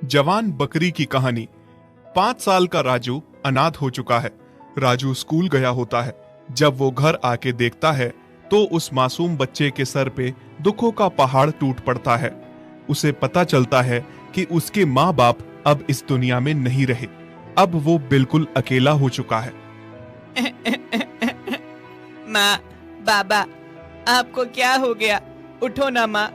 जवान बकरी की कहानी। 5 साल का राजू अनाथ हो चुका है। राजू स्कूल गया होता है। जब वो घर आके देखता है तो उस मासूम बच्चे के सर पे दुखों का पहाड़ टूट पड़ता है। उसे पता चलता है कि उसके माँ बाप अब इस दुनिया में नहीं रहे। अब वो बिल्कुल अकेला हो चुका है। माँ, बाबा, आपको क्या हो गया? उठो ना माँ,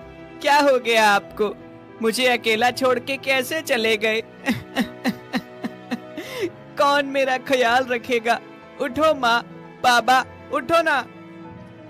क्या हो गया आपको? मुझे अकेला छोड़ के कैसे चले गए? कौन मेरा ख्याल रखेगा? उठो माँ, बाबा, उठो ना।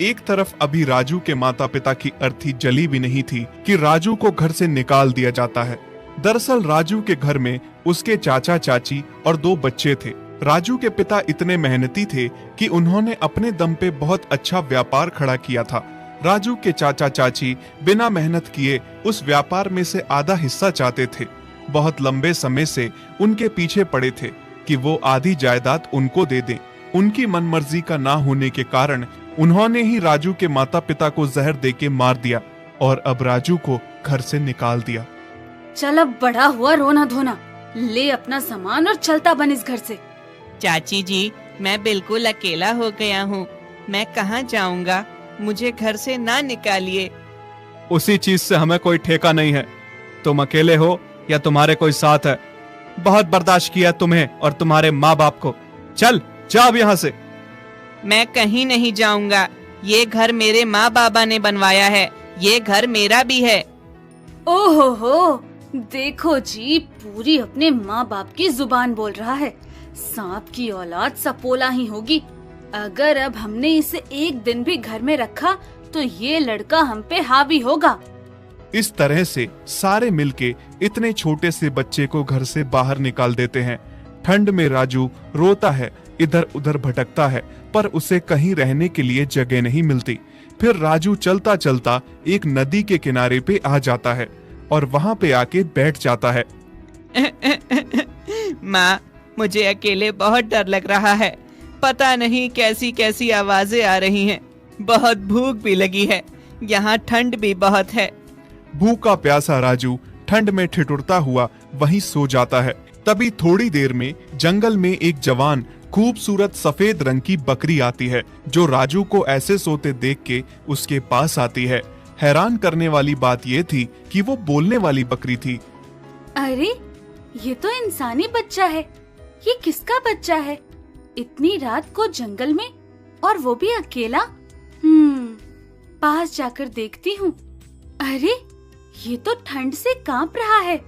एक तरफ अभी राजू के माता पिता की अर्थी जली भी नहीं थी कि राजू को घर से निकाल दिया जाता है। दरअसल राजू के घर में उसके चाचा चाची और 2 बच्चे थे। राजू के पिता इतने मेहनती थे कि उन्होंने अपने दम पे बहुत अच्छा व्यापार खड़ा किया था। राजू के चाचा चाची बिना मेहनत किए उस व्यापार में से आधा हिस्सा चाहते थे। बहुत लंबे समय से उनके पीछे पड़े थे कि वो आधी जायदाद उनको दे दें। उनकी मनमर्जी का ना होने के कारण उन्होंने ही राजू के माता पिता को जहर देके मार दिया और अब राजू को घर से निकाल दिया। चल अब बड़ा हुआ रोना धोना, ले अपना सामान और चलता बन इस घर से। चाची जी, मैं बिल्कुल अकेला हो गया हूँ। मैं कहाँ जाऊँगा? मुझे घर से ना निकालिए। उसी चीज से हमें कोई ठेका नहीं है। तुम अकेले हो या तुम्हारे कोई साथ है। बहुत बर्दाश्त किया तुम्हें और तुम्हारे माँ बाप को। चल जा अब यहाँ से। मैं कहीं नहीं जाऊँगा। ये घर मेरे माँ बाबा ने बनवाया है। ये घर मेरा भी है। ओहो हो, देखो जी, पूरी अपने माँ बाप की जुबान बोल रहा है। सांप की औलाद सपोला ही होगी। अगर अब हमने इसे एक दिन भी घर में रखा तो ये लड़का हम पे हावी होगा। इस तरह से सारे मिलके इतने छोटे से बच्चे को घर से बाहर निकाल देते हैं। ठंड में राजू रोता है, इधर उधर भटकता है, पर उसे कहीं रहने के लिए जगह नहीं मिलती। फिर राजू चलता चलता एक नदी के किनारे पे आ जाता है और वहाँ पे आके बैठ जाता है। माँ, मुझे अकेले बहुत डर लग रहा है। पता नहीं कैसी कैसी आवाजें आ रही हैं। बहुत भूख भी लगी है। यहाँ ठंड भी बहुत है। भूखा प्यासा राजू ठंड में ठिठुरता हुआ वहीं सो जाता है। तभी थोड़ी देर में जंगल में एक जवान खूबसूरत सफेद रंग की बकरी आती है, जो राजू को ऐसे सोते देख के उसके पास आती है। हैरान करने वाली बात ये थी कि वो बोलने वाली बकरी थी। अरे, ये तो इंसानी बच्चा है। ये किसका बच्चा है? इतनी रात को जंगल में, और वो भी अकेला। पास जाकर देखती हूँ। अरे, ये तो ठंड से कांप रहा है।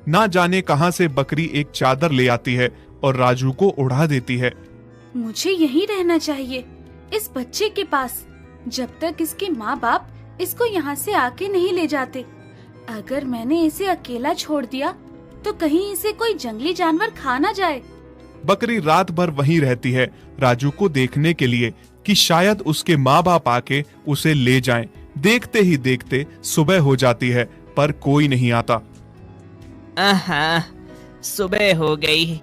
ना जाने कहां से बकरी एक चादर ले आती है और राजू को उड़ा देती है। मुझे यहीं रहना चाहिए, इस बच्चे के पास, जब तक इसके माँ बाप इसको यहाँ से आके नहीं ले जाते। अगर मैंने इसे अकेला छोड़ दिया तो कहीं इसे कोई जंगली जानवर खा ना जाए। बकरी रात भर वहीं रहती है राजू को देखने के लिए कि शायद उसके माँ बाप आके उसे ले जाएं। देखते ही देखते सुबह हो जाती है, पर कोई नहीं आता। आहा, सुबह हो गई।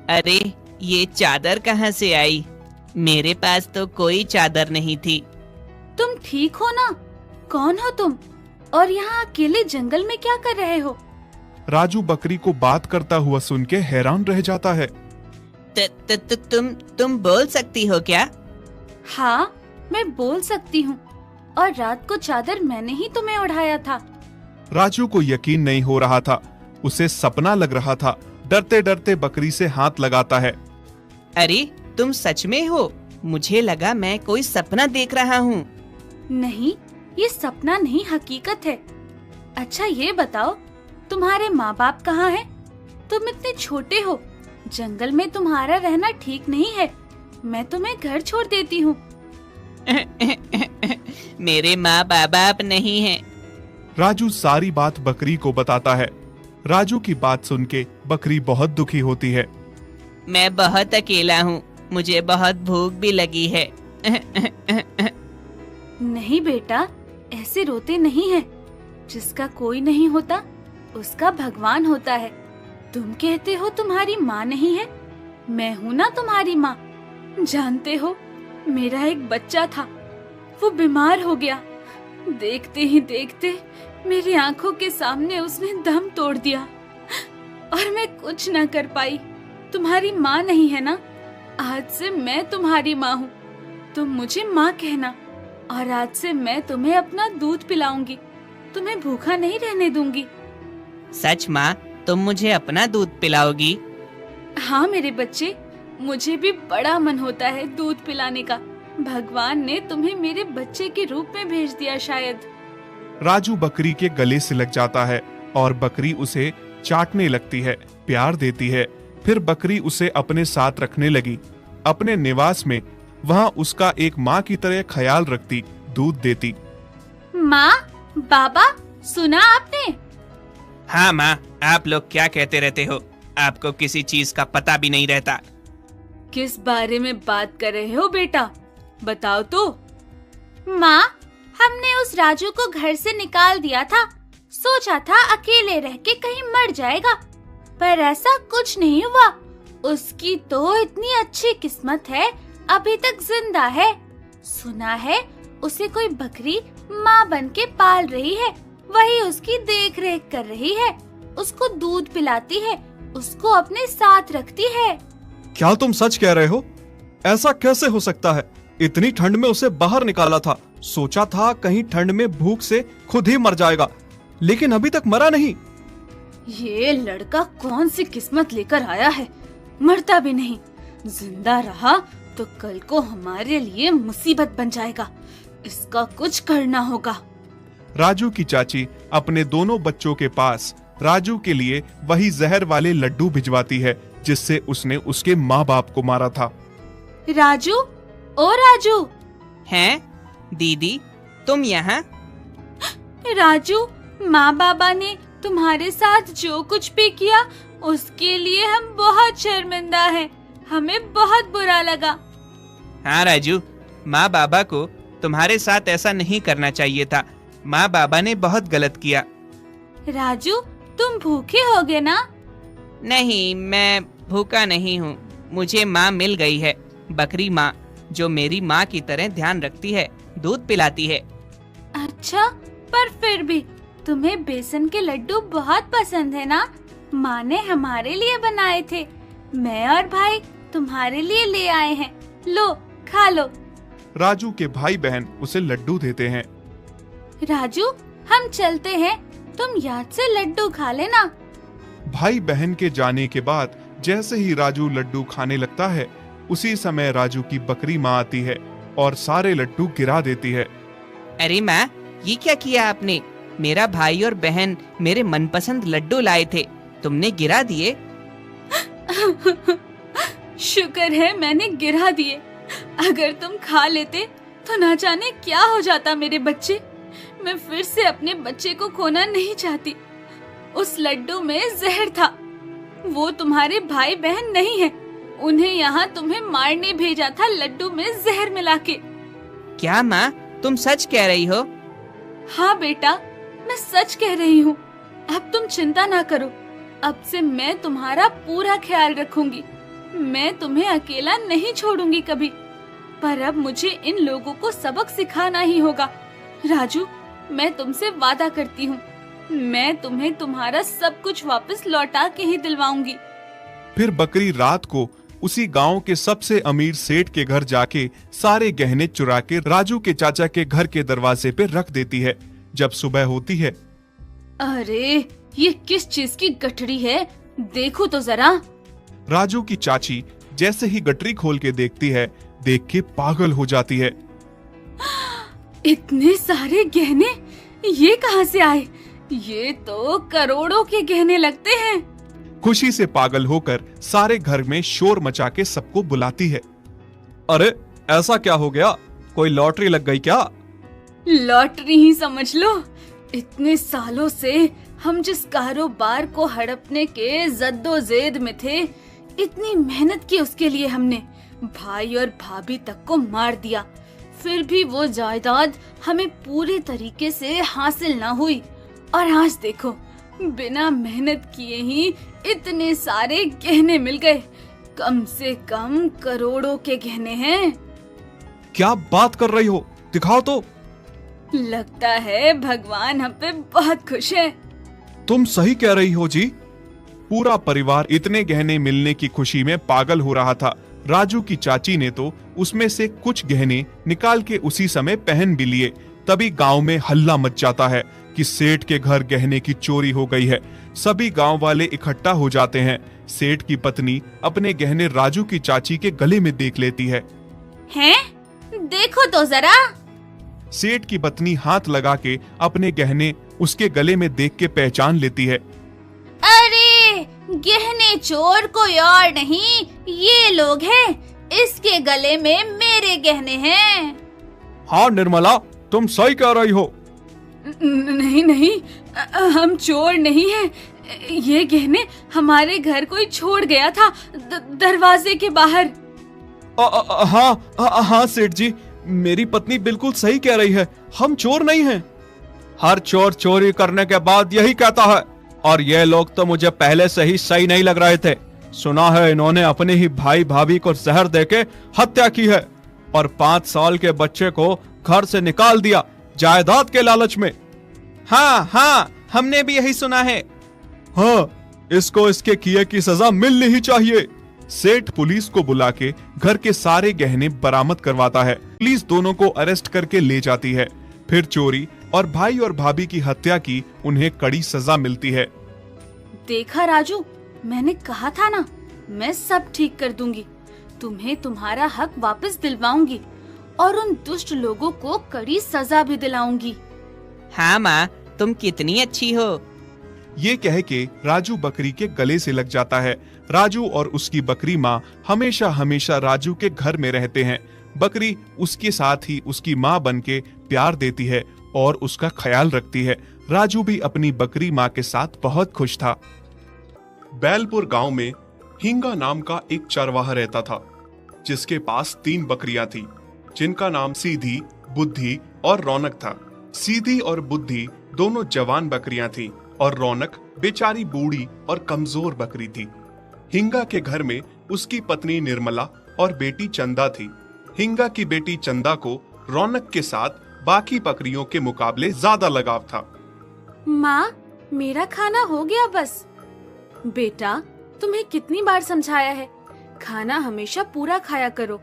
अरे, ये चादर कहाँ से आई? मेरे पास तो कोई चादर नहीं थी। तुम ठीक हो ना? कौन हो तुम? और यहाँ अकेले जंगल में क्या कर रहे हो? राजू बकरी को बात करता हुआ सुन के हैरान रह जाता है। तुम बोल सकती हो क्या? हाँ, मैं बोल सकती हूँ। और रात को चादर मैंने ही तुम्हें उठाया था। राजू को यकीन नहीं हो रहा था। उसे सपना लग रहा था। डरते डरते बकरी से हाथ लगाता है। अरे, तुम सच में हो? मुझे लगा मैं कोई सपना देख रहा हूँ। नहीं, ये सपना नहीं, हकीकत है। अच्छा ये बताओ, तुम्हारे माँ बाप कहाँ हैं? तुम इतने छोटे हो, जंगल में तुम्हारा रहना ठीक नहीं है। मैं तुम्हें घर छोड़ देती हूँ। मेरे माँ बाप नहीं हैं। राजू सारी बात बकरी को बताता है। राजू की बात सुन के बकरी बहुत दुखी होती है। मैं बहुत अकेला हूँ। मुझे बहुत भूख भी लगी है। नहीं बेटा, ऐसे रोते नहीं हैं। जिसका कोई नहीं होता उसका भगवान होता है। तुम कहते हो तुम्हारी माँ नहीं है, मैं हूँ ना तुम्हारी माँ। जानते हो, मेरा एक बच्चा था, वो बीमार हो गया। देखते ही देखते मेरी आंखों के सामने उसने दम तोड़ दिया। और मैं कुछ न कर पाई। तुम्हारी माँ नहीं है ना? आज से मैं तुम्हारी माँ हूँ। तुम मुझे माँ कहना, और आज से मैं तुम्हें अपना दूध पिलाऊंगी। तुम्हें भूखा नहीं रहने दूंगी। सच माँ, तुम मुझे अपना दूध पिलाओगी? हाँ मेरे बच्चे, मुझे भी बड़ा मन होता है दूध पिलाने का। भगवान ने तुम्हें मेरे बच्चे के रूप में भेज दिया शायद। राजू बकरी के गले से लग जाता है और बकरी उसे चाटने लगती है, प्यार देती है। फिर बकरी उसे अपने साथ रखने लगी। अपने निवास में वहाँ उसका एक माँ की तरह ख्याल रखती, दूध देती। माँ, बाबा, सुना आपने? हाँ माँ, आप लोग क्या कहते रहते हो? आपको किसी चीज का पता भी नहीं रहता। किस बारे में बात कर रहे हो बेटा, बताओ तो। माँ, हमने उस राजू को घर से निकाल दिया था। सोचा था अकेले रह के कहीं मर जाएगा, पर ऐसा कुछ नहीं हुआ। उसकी तो इतनी अच्छी किस्मत है, अभी तक जिंदा है। सुना है उसे कोई बकरी माँ बन के पाल रही है, वही उसकी देख रेख कर रही है, उसको दूध पिलाती है, उसको अपने साथ रखती है। क्या तुम सच कह रहे हो? ऐसा कैसे हो सकता है? इतनी ठंड में उसे बाहर निकाला था, सोचा था कहीं ठंड में भूख से खुद ही मर जाएगा, लेकिन अभी तक मरा नहीं। ये लड़का कौन सी किस्मत लेकर आया है, मरता भी नहीं। जिंदा रहा तो कल को हमारे लिए मुसीबत बन जाएगा। इसका कुछ करना होगा। राजू की चाची अपने दोनों बच्चों के पास राजू के लिए वही जहर वाले लड्डू भिजवाती है जिससे उसने उसके माँ बाप को मारा था। राजू, ओ राजू। हैं? दीदी, तुम यहाँ? राजू, माँ बाबा ने तुम्हारे साथ जो कुछ भी किया उसके लिए हम बहुत शर्मिंदा हैं। हमें बहुत बुरा लगा। हाँ राजू, माँ बाबा को तुम्हारे साथ ऐसा नहीं करना चाहिए था। माँ बाबा ने बहुत गलत किया। राजू, तुम भूखे होगे ना? नहीं, मैं भूखा नहीं हूँ। मुझे माँ मिल गई है, बकरी माँ, जो मेरी माँ की तरह ध्यान रखती है, दूध पिलाती है। अच्छा, पर फिर भी तुम्हें बेसन के लड्डू बहुत पसंद है ना? माँ ने हमारे लिए बनाए थे। मैं और भाई तुम्हारे लिए ले आए हैं। लो, खा लो। राजू के भाई बहन उसे लड्डू देते हैं। राजू, हम चलते हैं, तुम याद से लड्डू खा लेना। भाई बहन के जाने के बाद जैसे ही राजू लड्डू खाने लगता है, उसी समय राजू की बकरी माँ आती है और सारे लड्डू गिरा देती है। अरे माँ, ये क्या किया आपने? मेरा भाई और बहन मेरे मनपसंद लड्डू लाए थे, तुमने गिरा दिए। शुक्र है मैंने गिरा दिए। अगर तुम खा लेते तो ना जाने क्या हो जाता मेरे बच्चे। मैं फिर से अपने बच्चे को खोना नहीं चाहती। उस लड्डू में जहर था। वो तुम्हारे भाई बहन नहीं है, उन्हें यहाँ तुम्हें मारने भेजा था लड्डू में जहर मिला के। क्या माँ, तुम सच कह रही हो? हाँ बेटा, मैं सच कह रही हूँ। अब तुम चिंता ना करो, अब से मैं तुम्हारा पूरा ख्याल रखूंगी। मैं तुम्हें अकेला नहीं छोड़ूंगी कभी। पर अब मुझे इन लोगों को सबक सिखाना ही होगा। राजू, मैं तुमसे वादा करती हूँ, मैं तुम्हें तुम्हारा सब कुछ वापस लौटा के ही दिलवाऊंगी। फिर बकरी रात को उसी गांव के सबसे अमीर सेठ के घर जाके सारे गहने चुरा के राजू के चाचा के घर के दरवाजे पे रख देती है। जब सुबह होती है, अरे ये किस चीज की गठरी है, देखो तो जरा। राजू की चाची जैसे ही गठरी खोल के देखती है, देख के पागल हो जाती है। इतने सारे गहने ये कहाँ से आए? ये तो करोड़ों के गहने लगते हैं। खुशी से पागल होकर सारे घर में शोर मचा के सबको बुलाती है। अरे ऐसा क्या हो गया? कोई लॉटरी लग गई क्या? लॉटरी ही समझ लो। इतने सालों से हम जिस कारोबार को हड़पने के जद्दोजहद में थे, इतनी मेहनत की उसके लिए हमने। भाई और भाभी तक को मार दिया, फिर भी वो जायदाद हमें पूरे तरीके से हासिल ना हुई। और आज देखो, बिना मेहनत किए ही इतने सारे गहने मिल गए। कम से कम करोड़ों के गहने हैं। क्या बात कर रही हो? दिखाओ तो। लगता है भगवान हम पे बहुत खुश है। तुम सही कह रही हो जी। पूरा परिवार इतने गहने मिलने की खुशी में पागल हो रहा था। राजू की चाची ने तो उसमें से कुछ गहने निकाल के उसी समय पहन भी लिए। तभी गांव में हल्ला मच जाता है कि सेठ के घर गहने की चोरी हो गई है। सभी गांव वाले इकट्ठा हो जाते हैं। सेठ की पत्नी अपने गहने राजू की चाची के गले में देख लेती है। हैं? देखो तो जरा। सेठ की पत्नी हाथ लगा के अपने गहने उसके गले में देख के पहचान लेती है। अरे, गहने चोर कोई और नहीं, ये लोग हैं। इसके गले में मेरे गहने हैं। हाँ निर्मला, तुम सही कह रही हो। नहीं नहीं, हम चोर नहीं हैं। ये गहने हमारे घर कोई छोड़ गया था, दरवाजे के बाहर। हाँ सेठ जी, मेरी पत्नी बिल्कुल सही कह रही है, हम चोर नहीं हैं। हर चोर चोरी करने के बाद यही कहता है, और ये लोग तो मुझे पहले से ही सही नहीं लग रहे थे। सुना है इन्होंने अपने ही भाई भाभी को जहर देके हत्या की है, और 5 साल के बच्चे को घर से निकाल दिया जायदाद के लालच में। हाँ, हमने भी यही सुना है। हाँ, इसको इसके किए की सजा मिलनी ही चाहिए। सेठ पुलिस को बुला के घर के सारे गहने बरामद करवाता है। पुलिस दोनों को अरेस्ट करके ले जाती है। फिर चोरी और भाई और भाभी की हत्या की उन्हें कड़ी सजा मिलती है। देखा राजू, मैंने कहा था ना, मैं सब ठीक कर दूंगी। तुम्हें तुम्हारा हक वापस दिलवाऊंगी और उन दुष्ट लोगों को कड़ी सजा भी दिलाऊंगी। हाँ माँ, तुम कितनी अच्छी हो। ये कह के राजू बकरी के गले से लग जाता है। राजू और उसकी बकरी माँ हमेशा हमेशा राजू के घर में रहते हैं। बकरी उसके साथ ही उसकी माँ बन के प्यार देती है और उसका ख्याल रखती है। राजू भी अपनी बकरी माँ के साथ बहुत खुश था। बैलपुर गांव में हिंगा नाम का एक चरवाहा रहता था, जिसके पास 3 बकरियां थी, जिनका नाम सीधी, बुद्धि और रौनक था। सीधी और बुद्धि दोनों जवान बकरियां थीं और रौनक बेचारी बूढ़ी और कमजोर बकरी थी। हिंगा के घर में उसकी पत्नी निर्मला और बेटी चंदा थी। हिंगा की बेटी चंदा को रौनक के साथ बाकी बकरियों के मुकाबले ज्यादा लगाव था। माँ, मेरा खाना हो गया बस। बेटा, तुम्हें कितनी बार समझाया है, खाना हमेशा पूरा खाया करो।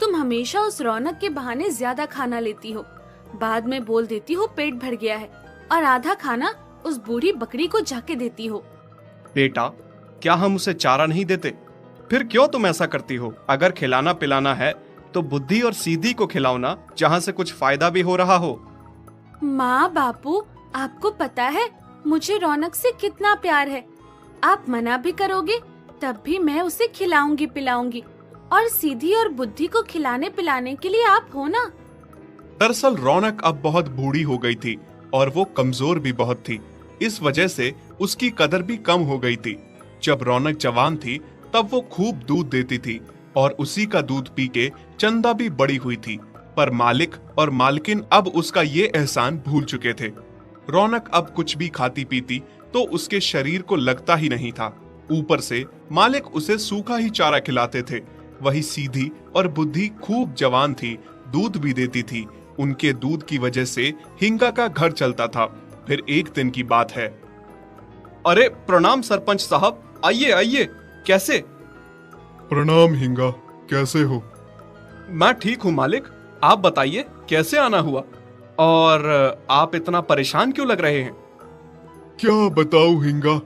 तुम हमेशा उस रौनक के बहाने ज्यादा खाना लेती हो, बाद में बोल देती हो पेट भर गया है, और आधा खाना उस बूढ़ी बकरी को जाके देती हो। बेटा, क्या हम उसे चारा नहीं देते? फिर क्यों तुम ऐसा करती हो? अगर खिलाना पिलाना है तो बुद्धि और सीधी को खिलाओ ना, जहाँ से कुछ फायदा भी हो रहा हो। माँ बापू, आपको पता है मुझे रौनक से कितना प्यार है। आप मना भी करोगे तब भी मैं उसे खिलाऊंगी पिलाऊंगी, और सीधी और बुद्धि को खिलाने पिलाने के लिए आप हो ना। दरअसल रौनक अब बहुत बूढ़ी हो गई थी और वो कमजोर भी बहुत थी। इस वजह से उसकी कदर भी कम हो गई थी। जब रौनक जवान थी तब वो खूब दूध देती थी और उसी का दूध पी के चंदा भी बड़ी हुई थी। पर मालिक और मालकिन अब उसका ये एहसान भूल चुके थे। रौनक अब कुछ भी खाती पीती तो उसके शरीर को लगता ही नहीं था। ऊपर से मालिक उसे सूखा ही चारा खिलाते थे। वही सीधी और बुद्धि खूब जवान थी, दूध भी देती थी। उनके दूध की वजह से हिंगा का घर चलता था। फिर एक दिन की बात है। अरे प्रणाम सरपंच साहब, आइए आइए। कैसे? प्रणाम हिंगा, कैसे हो? मैं ठीक हूँ मालिक, आप बताइए कैसे आना हुआ, और आप इतना परेशान क्यों लग रहे हैं? क्या बताऊं हिंगा,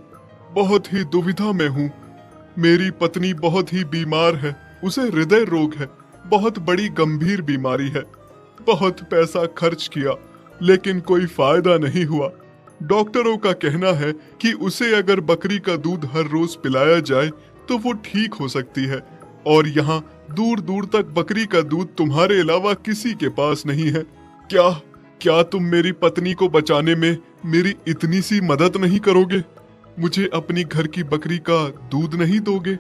बहुत ही दुविधा में हूँ। मेरी पत्नी बहुत ही बीमार है, उसे हृदय रोग है, बहुत बड़ी गंभीर बीमारी है। बहुत पैसा खर्च किया लेकिन कोई फायदा नहीं हुआ। डॉक्टरों का कहना है कि उसे अगर बकरी का दूध हर रोज पिलाया जाए तो वो ठीक हो सकती है, और यहाँ दूर दूर तक बकरी का दूध तुम्हारे अलावा किसी के पास नहीं है। क्या तुम मेरी पत्नी को बचाने में मेरी इतनी सी मदद नहीं करोगे? मुझे अपनी घर की बकरी का दूध नहीं दोगे?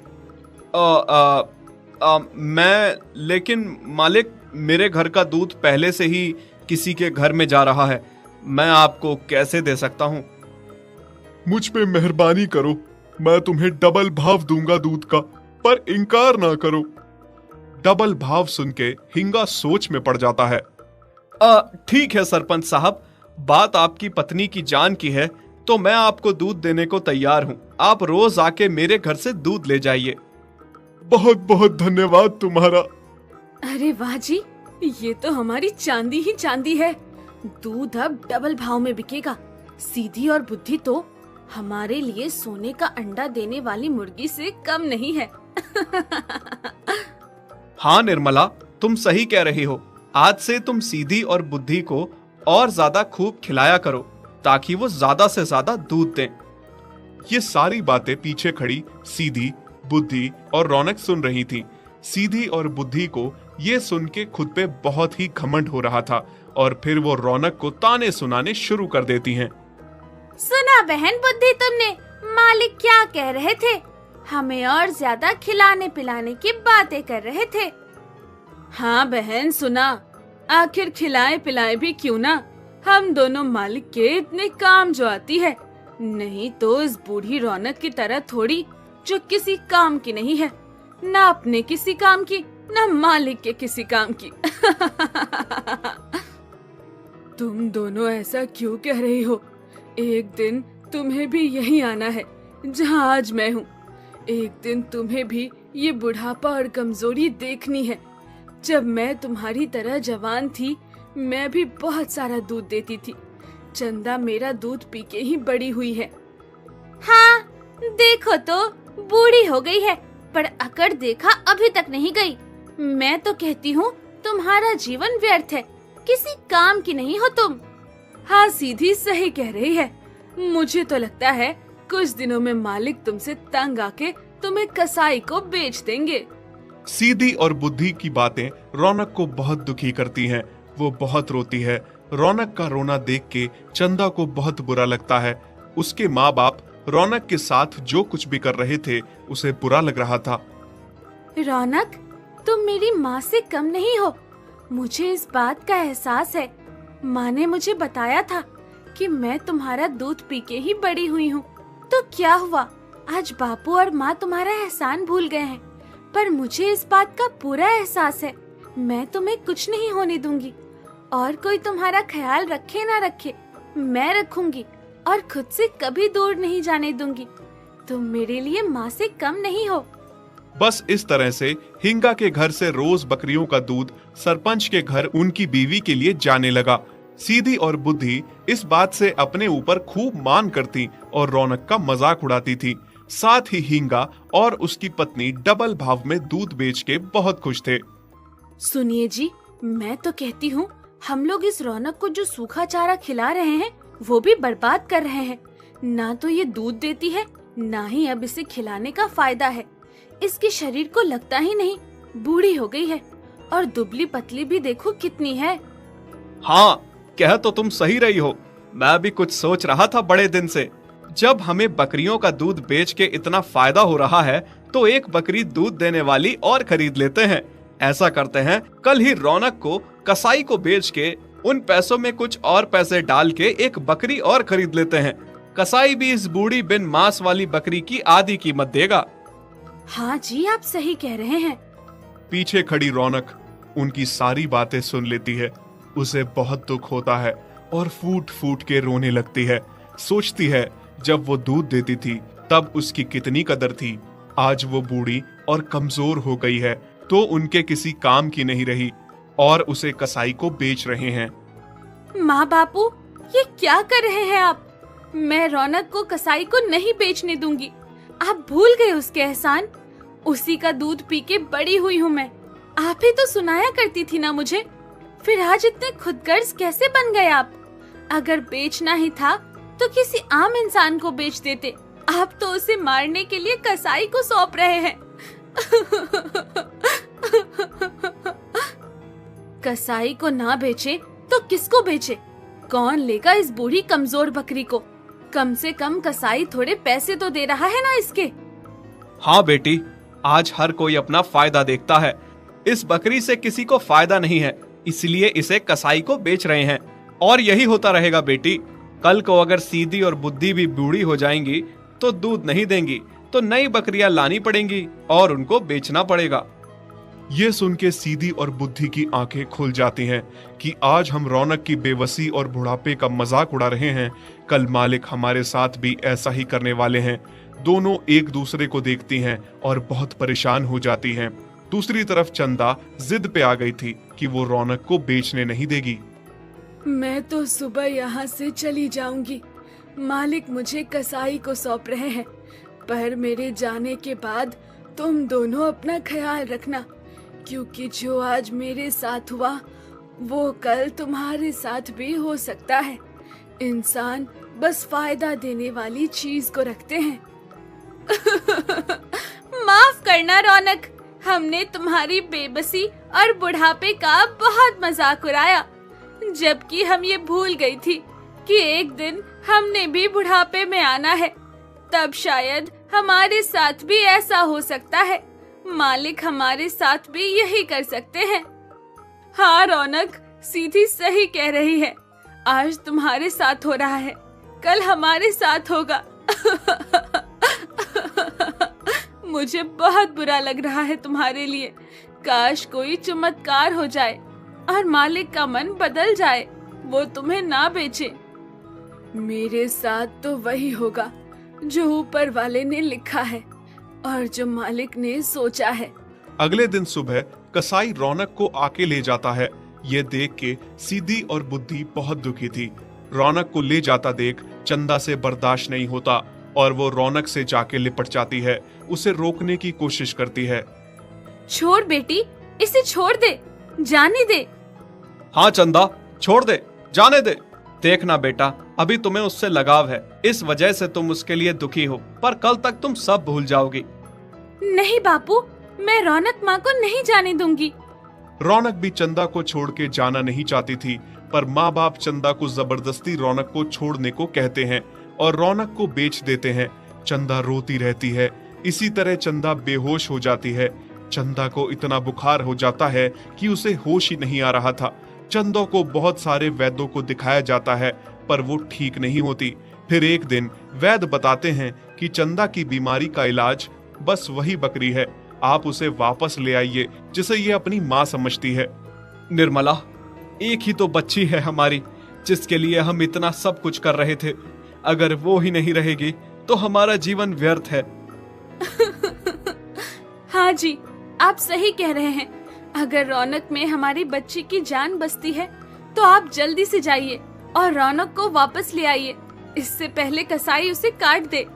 लेकिन मालिक, मेरे घर का दूध पहले से ही किसी के घर में जा रहा है, मैं आपको कैसे दे सकता हूँ? मुझ पे मेहरबानी करो, मैं तुम्हें डबल भाव दूंगा दूध का, पर इनकार ना करो। डबल भाव सुन के हिंगा सोच में पड़ जाता है। ठीक है सरपंच साहब, बात आपकी पत्नी की जान की है तो मैं आपको दूध देने को तैयार हूँ। आप रोज आके मेरे घर से दूध ले जाइए। बहुत बहुत धन्यवाद तुम्हारा। अरे वाह जी, ये तो हमारी चांदी ही चांदी है। दूध अब डबल भाव में बिकेगा। सीधी और बुद्धि तो हमारे लिए सोने का अंडा देने वाली मुर्गी से कम नहीं है। हाँ निर्मला, तुम सही कह रही हो। आज से तुम सीधी और बुद्धि को और ज्यादा खूब खिलाया करो ताकि वो ज्यादा से ज्यादा दूध दें। ये सारी बातें पीछे खड़ी सीधी, बुद्धि और रौनक सुन रही थी। सीधी और बुद्धि को ये सुन के खुद पे बहुत ही घमंड हो रहा था और फिर वो रौनक को ताने सुनाने शुरू कर देती हैं। सुना बहन बुद्धि, तुमने मालिक क्या कह रहे थे? हमें और ज्यादा खिलाने पिलाने की बातें कर रहे थे। हाँ बहन सुना, आखिर खिलाए पिलाए भी क्यों ना, हम दोनों मालिक के इतने काम जो आती है। नहीं तो इस बूढ़ी रौनक की तरह थोड़ी, जो किसी काम की नहीं है, ना अपने किसी काम की, ना मालिक के किसी काम की। तुम दोनों ऐसा क्यों कह रही हो? एक दिन तुम्हें भी यहीं आना है जहाँ आज मैं हूँ। एक दिन तुम्हें भी ये बुढ़ापा और कमजोरी देखनी है। जब मैं तुम्हारी तरह जवान थी, मैं भी बहुत सारा दूध देती थी। चंदा मेरा दूध पी के ही बड़ी हुई है। हाँ देखो तो, बूढ़ी हो गई है, पर अकड़ देखा अभी तक नहीं गई। मैं तो कहती हूँ तुम्हारा जीवन व्यर्थ है, किसी काम की नहीं हो तुम। हाँ सीधी सही कह रही है। मुझे तो लगता है कुछ दिनों में मालिक तुमसे तंग आके तुम्हें कसाई को बेच देंगे। सीधी और बुद्धि की बातें रौनक को बहुत दुखी करती हैं। वो बहुत रोती है। रौनक का रोना देख के चंदा को बहुत बुरा लगता है। उसके माँ बाप रौनक के साथ जो कुछ भी कर रहे थे उसे बुरा लग रहा था। रौनक, तुम मेरी माँ से कम नहीं हो, मुझे इस बात का एहसास है। माँ ने मुझे बताया था कि मैं तुम्हारा दूध पी के ही बड़ी हुई हूँ। तो क्या हुआ, आज बापू और माँ तुम्हारा एहसान भूल गए हैं, पर मुझे इस बात का पूरा एहसास है। मैं तुम्हें कुछ नहीं होने दूंगी, और कोई तुम्हारा ख्याल रखे ना रखे, मैं रखूंगी और खुद से कभी दूर नहीं जाने दूंगी। तुम मेरे लिए माँ से कम नहीं हो। बस इस तरह से हिंगा के घर से रोज बकरियों का दूध सरपंच के घर उनकी बीवी के लिए जाने लगा। सीधी और बुद्धि इस बात से अपने ऊपर खूब मान करती और रौनक का मजाक उड़ाती थी। साथ ही हिंगा और उसकी पत्नी डबल भाव में दूध बेच के बहुत खुश थे। सुनिए जी, मैं तो कहती हूँ हम लोग इस रौनक को जो सूखा चारा खिला रहे हैं वो भी बर्बाद कर रहे हैं। ना तो ये दूध देती है, ना ही अब इसे खिलाने का फायदा है। इसके शरीर को लगता ही नहीं, बूढ़ी हो गई है, और दुबली पतली भी देखो कितनी है। हाँ, कह तो तुम सही रही हो। मैं भी कुछ सोच रहा था बड़े दिन से। जब हमें बकरियों का दूध बेच के इतना फायदा हो रहा है, तो एक बकरी दूध देने वाली और खरीद लेते हैं। ऐसा करते हैं, कल ही रौनक को कसाई को बेच के उन पैसों में कुछ और पैसे डाल के एक बकरी और खरीद लेते हैं। कसाई भी इस बूढ़ी बिन मांस वाली बकरी की आधी कीमत देगा। हाँ जी, आप सही कह रहे हैं। पीछे खड़ी रौनक उनकी सारी बातें सुन लेती है। उसे बहुत दुख होता है और फूट फूट के रोने लगती है। सोचती है जब वो दूध देती थी तब उसकी कितनी कदर थी। आज वो बूढ़ी और कमजोर हो गई है तो उनके किसी काम की नहीं रही और उसे कसाई को बेच रहे हैं। माँ बापू, ये क्या कर रहे हैं आप? मैं रौनक को कसाई को नहीं बेचने दूंगी। आप भूल गए उसके एहसान। उसी का दूध पी के बड़ी हुई हूँ मैं। आप ही तो सुनाया करती थी ना मुझे। फिर आज इतने खुदगर्ज कैसे बन गए आप? अगर बेचना ही था तो किसी आम इंसान को बेच देते। आप तो उसे मारने के लिए कसाई को सौंप रहे हैं। कसाई को ना बेचे तो किसको बेचे? कौन लेगा इस बूढ़ी कमजोर बकरी को? कम से कम कसाई थोड़े पैसे तो दे रहा है ना इसके। हाँ बेटी, आज हर कोई अपना फायदा देखता है। इस बकरी से किसी को फायदा नहीं है, इसलिए इसे कसाई को बेच रहे हैं। और यही होता रहेगा बेटी। कल को अगर सीधी और बुद्धि भी बूढ़ी हो जाएंगी तो दूध नहीं देंगी, तो नई बकरियां लानी पड़ेंगी और उनको बेचना पड़ेगा। ये सुन के सीधी और बुद्धि की आंखें खुल जाती हैं कि आज हम रौनक की बेबसी और बुढ़ापे का मजाक उड़ा रहे हैं, कल मालिक हमारे साथ भी ऐसा ही करने वाले हैं। दोनों एक दूसरे को देखती हैं और बहुत परेशान हो जाती हैं। दूसरी तरफ चंदा जिद पे आ गई थी कि वो रौनक को बेचने नहीं देगी। मैं तो सुबह यहाँ से चली जाऊंगी। मालिक मुझे कसाई को सौंप रहे हैं, पर मेरे जाने के बाद तुम दोनों अपना ख्याल रखना, क्योंकि जो आज मेरे साथ हुआ वो कल तुम्हारे साथ भी हो सकता है। इंसान बस फायदा देने वाली चीज को रखते हैं। माफ करना रौनक, हमने तुम्हारी बेबसी और बुढ़ापे का बहुत मजाक उड़ाया, जबकि हम ये भूल गई थी कि एक दिन हमने भी बुढ़ापे में आना है। तब शायद हमारे साथ भी ऐसा हो सकता है। मालिक हमारे साथ भी यही कर सकते हैं। हाँ रौनक, सीधी सही कह रही है। आज तुम्हारे साथ हो रहा है, कल हमारे साथ होगा। मुझे बहुत बुरा लग रहा है तुम्हारे लिए। काश कोई चमत्कार हो जाए और मालिक का मन बदल जाए, वो तुम्हें ना बेचे। मेरे साथ तो वही होगा जो ऊपर वाले ने लिखा है और जो मालिक ने सोचा है। अगले दिन सुबह कसाई रौनक को आके ले जाता है। ये देख के सीधी और बुद्धि बहुत दुखी थी। रौनक को ले जाता देख चंदा से बर्दाश्त नहीं होता और वो रौनक से जाके लिपट जाती है, उसे रोकने की कोशिश करती है। छोड़ बेटी, इसे छोड़ दे, जाने दे। हाँ चंदा, छोड़ दे, जाने दे। देखना बेटा, अभी तुम्हें उससे लगाव है, इस वजह से तुम उसके लिए दुखी हो, पर कल तक तुम सब भूल जाओगी। नहीं बापू, मैं रौनक माँ को नहीं जाने दूंगी। रौनक भी चंदा को छोड़ के जाना नहीं चाहती थी, पर माँ बाप चंदा को जबरदस्ती रौनक को छोड़ने को कहते हैं और रौनक को बेच देते हैं। चंदा रोती रहती है। इसी तरह चंदा बेहोश हो जाती है। चंदा को इतना बुखार हो जाता है कि उसे होश ही नहीं आ रहा था। चंदा को बहुत सारे वैद्यों को दिखाया जाता है, पर वो ठीक नहीं होती। फिर एक दिन वैद्य बताते हैं कि चंदा की बीमारी का इलाज बस वही बकरी है, आप उसे वापस ले आइए जिसे ये अपनी माँ समझती है। निर्मला, एक ही तो बच्ची है हमारी, जिसके लिए हम इतना सब कुछ कर रहे थे। अगर वो ही नहीं रहेगी तो हमारा जीवन व्यर्थ है। हाँ जी, आप सही कह रहे हैं। अगर रौनक में हमारी बच्ची की जान बसती है तो आप जल्दी से जाइए और रौनक को वापस ले आइए, इससे पहले कसाई उसे काट दे।